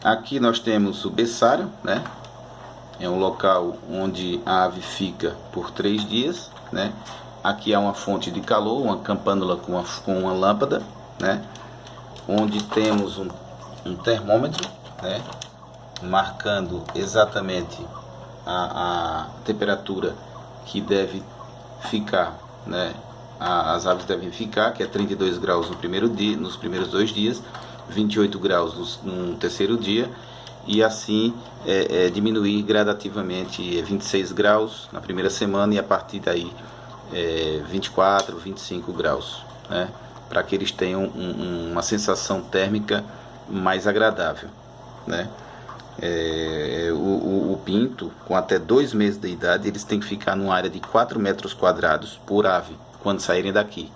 Aqui nós temos o berçário, né? É um local onde a ave fica por 3 dias, né? Aqui há uma fonte de calor, uma campanula com uma lâmpada, né? Onde temos um termômetro, né? Marcando exatamente a temperatura que deve ficar, né? As aves devem ficar, que é 32 graus no primeiro dia, nos primeiros 2 dias, 28 graus no terceiro dia, e assim diminuir gradativamente 26 graus na primeira semana, e a partir daí 24, 25 graus, né? Para que eles tenham uma sensação térmica mais agradável, né? O pinto, com até 2 meses de idade, eles têm que ficar numa área de 4 metros quadrados por ave quando saírem daqui.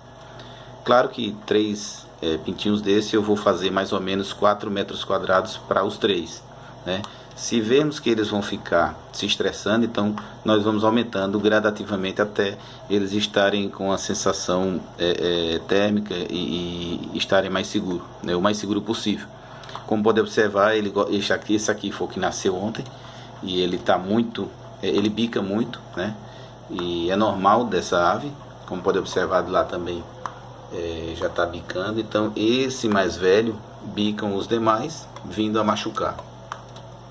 Claro que 3 pintinhos desse eu vou fazer mais ou menos 4 metros quadrados para os 3, né? Se vemos que eles vão ficar se estressando, então nós vamos aumentando gradativamente até eles estarem com a sensação térmica e estarem mais seguros, né? O mais seguro possível. Como pode observar, esse aqui foi o que nasceu ontem, e ele está muito, ele bica muito, né? E é normal dessa ave, como pode observar de lá também, já está bicando. Então esse mais velho bicam os demais, vindo a machucar,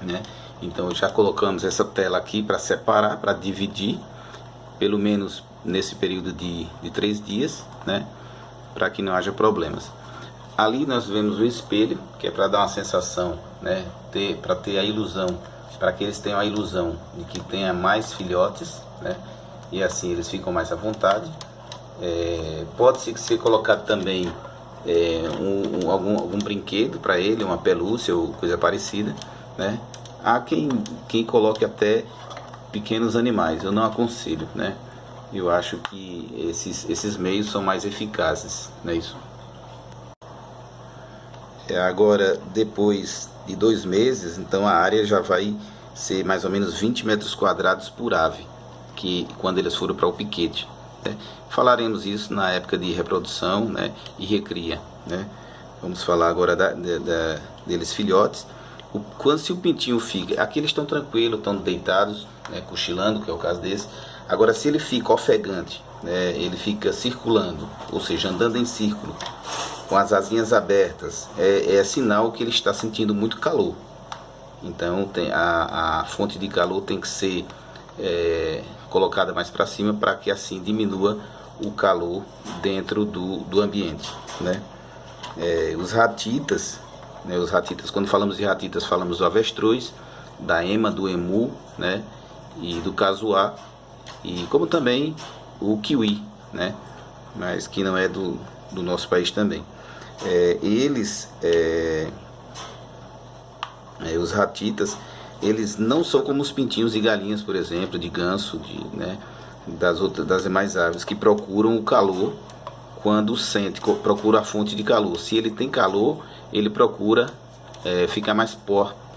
né? Então já colocamos essa tela aqui para separar, para dividir, pelo menos nesse período de 3 dias, né? Para que não haja problemas. Ali nós vemos o espelho, que é para dar uma sensação, né? Para ter a ilusão, para que eles tenham a ilusão de que tenha mais filhotes, né? E assim eles ficam mais à vontade. Pode ser colocado também algum brinquedo para ele, uma pelúcia ou coisa parecida, né? Há quem coloque até pequenos animais, eu não aconselho, né? Eu acho que esses meios são mais eficazes, não é isso? Agora, depois de 2 meses, então a área já vai ser mais ou menos 20 metros quadrados por ave, que quando eles forem para o piquete, né? Falaremos isso na época de reprodução, né? E recria, né? Vamos falar agora deles filhotes. Se o pintinho fica, aqui eles estão tranquilos, estão deitados, né? Cochilando, que é o caso desse. Agora, se ele fica ofegante, né? Ele fica circulando, ou seja, andando em círculo, com as asinhas abertas, é sinal que ele está sentindo muito calor. Então a fonte de calor tem que ser colocada mais para cima, para que assim diminua o calor dentro do ambiente, né? Os ratitas, né? Quando falamos de ratitas, falamos do avestruz, da ema, do emu, né? E do casuá, e como também o kiwi, né? Mas que não é do nosso país também. Os ratitas, eles não são como os pintinhos e galinhas, por exemplo, de ganso, né, das demais aves, que procuram o calor quando procura a fonte de calor. Se ele tem calor, ele procura ficar mais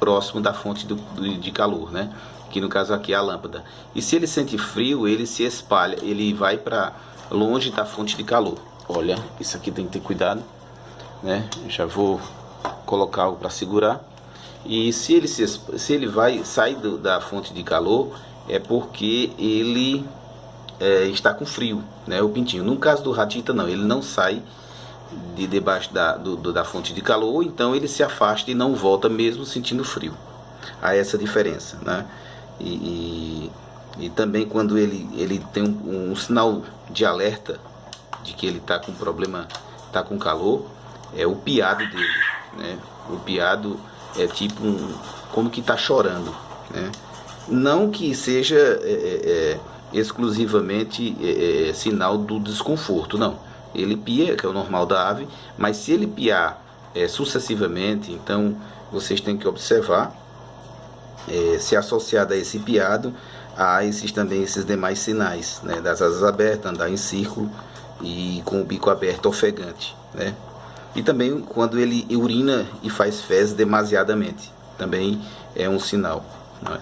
próximo da fonte de calor, né? Que no caso aqui é a lâmpada. E se ele sente frio, ele se espalha, ele vai para longe da fonte de calor. Olha, isso aqui tem que ter cuidado, né? Já vou colocar algo para segurar. E se ele vai sair da fonte de calor, é porque ele está com frio, né? O pintinho. No caso do ratita, não, ele não sai de debaixo da fonte de calor, ou então ele se afasta e não volta mesmo sentindo frio. Há essa diferença, né? E também quando ele tem um sinal de alerta de que ele está com problema, está com calor, é o piado dele, né? O piado é tipo como que está chorando, né? Não que seja exclusivamente sinal do desconforto, não. Ele pia, que é o normal da ave, mas se ele piar sucessivamente, então vocês têm que observar se associado a esse piado há também esses demais sinais, né? Das asas abertas, andar em círculo e com o bico aberto ofegante, né? E também quando ele urina e faz fezes demasiadamente, também é um sinal, não é?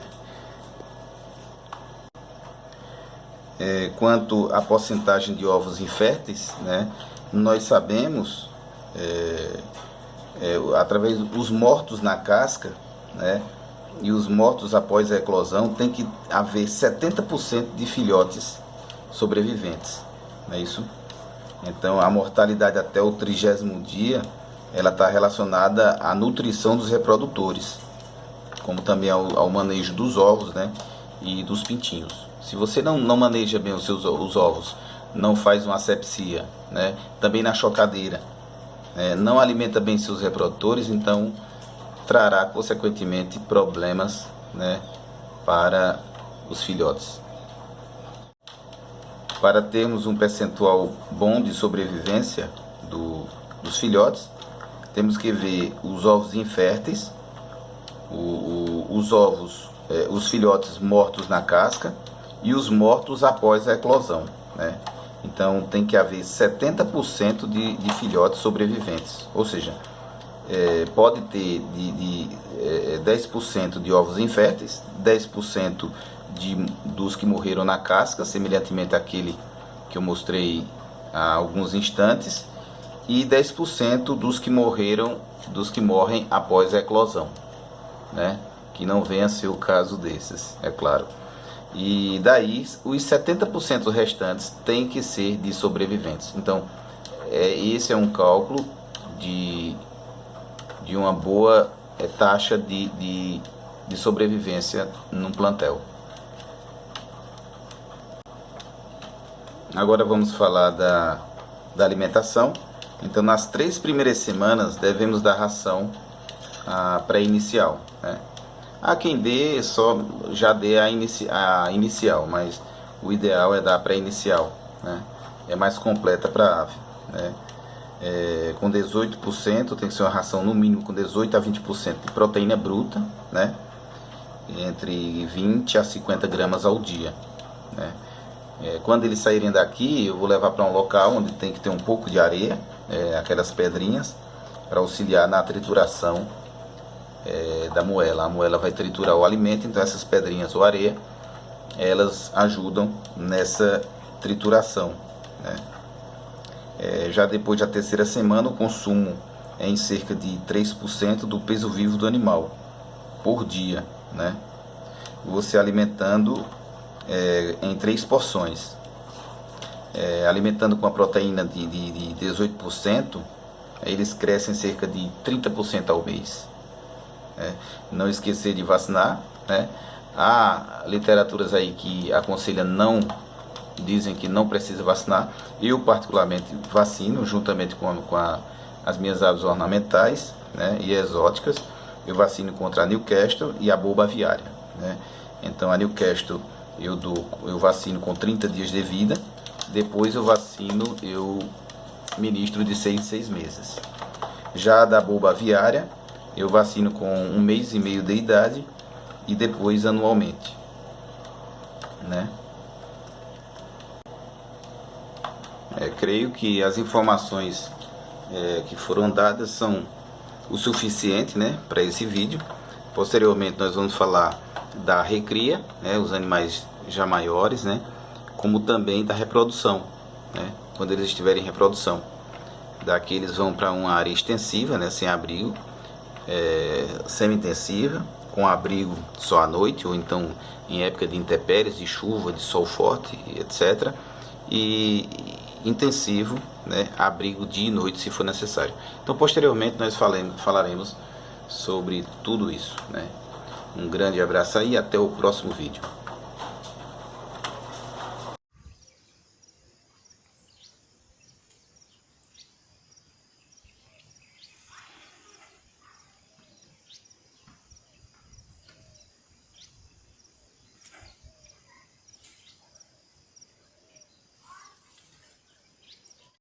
Quanto à porcentagem de ovos inférteis, né? nós sabemos, através dos mortos na casca, né, e os mortos após a eclosão, tem que haver 70% de filhotes sobreviventes, não é isso? Então a mortalidade até o 30º dia, ela está relacionada à nutrição dos reprodutores, como também ao manejo dos ovos, né, e dos pintinhos. Se você não maneja bem os ovos, não faz uma asepsia, né, também na chocadeira, não alimenta bem seus reprodutores, então trará consequentemente problemas, né, para os filhotes. Para termos um percentual bom de sobrevivência dos filhotes, temos que ver os ovos inférteis, os filhotes mortos na casca e os mortos após a eclosão, né? Então tem que haver 70% de filhotes sobreviventes, ou seja, pode ter 10% de ovos inférteis, 10% dos que morreram na casca, semelhantemente àquele que eu mostrei há alguns instantes, e 10% dos que morrem após a eclosão, né? Que não venha a ser o caso desses, é claro. E daí os 70% restantes têm que ser de sobreviventes. Então esse é um cálculo de uma boa taxa de sobrevivência num plantel. Agora vamos falar da alimentação. Então nas 3 primeiras semanas devemos dar ração pré-inicial, né? Há quem já dê a inicial, mas o ideal é dar pré-inicial, né? É mais completa para a ave, né? Com 18%, tem que ser uma ração no mínimo com 18 a 20% de proteína bruta, né? Entre 20 a 50 gramas ao dia, né? Quando eles saírem daqui, eu vou levar para um local onde tem que ter um pouco de areia, aquelas pedrinhas, para auxiliar na trituração da moela. A moela vai triturar o alimento, então essas pedrinhas ou areia, elas ajudam nessa trituração, né? Já depois da 3ª semana, o consumo é em cerca de 3% do peso vivo do animal por dia, né? Você alimentando em 3 porções, alimentando com a proteína de 18%, eles crescem cerca de 30% ao mês. Não esquecer de vacinar, né? Há literaturas aí que dizem que não precisa vacinar. Eu particularmente vacino juntamente com as minhas aves ornamentais, né, e exóticas. Eu vacino contra a Newcastle e a boba aviária, né? Então a Newcastle eu vacino com 30 dias de vida. Depois eu ministro de 6 em 6 meses. Já a da boba aviária eu vacino com 1 mês e meio de idade e depois anualmente, né? Creio que as informações que foram dadas são o suficiente, né, para esse vídeo. Posteriormente nós vamos falar da recria, né, os animais já maiores, né, como também da reprodução, né, quando eles estiverem em reprodução. Daqui eles vão para uma área extensiva, né, sem abrigo, semi-intensiva, com abrigo só à noite, ou então em época de intempéries, de chuva, de sol forte, etc. E intensivo, né, abrigo dia e noite se for necessário. Então posteriormente nós falaremos sobre tudo isso, né? Um grande abraço aí e até o próximo vídeo.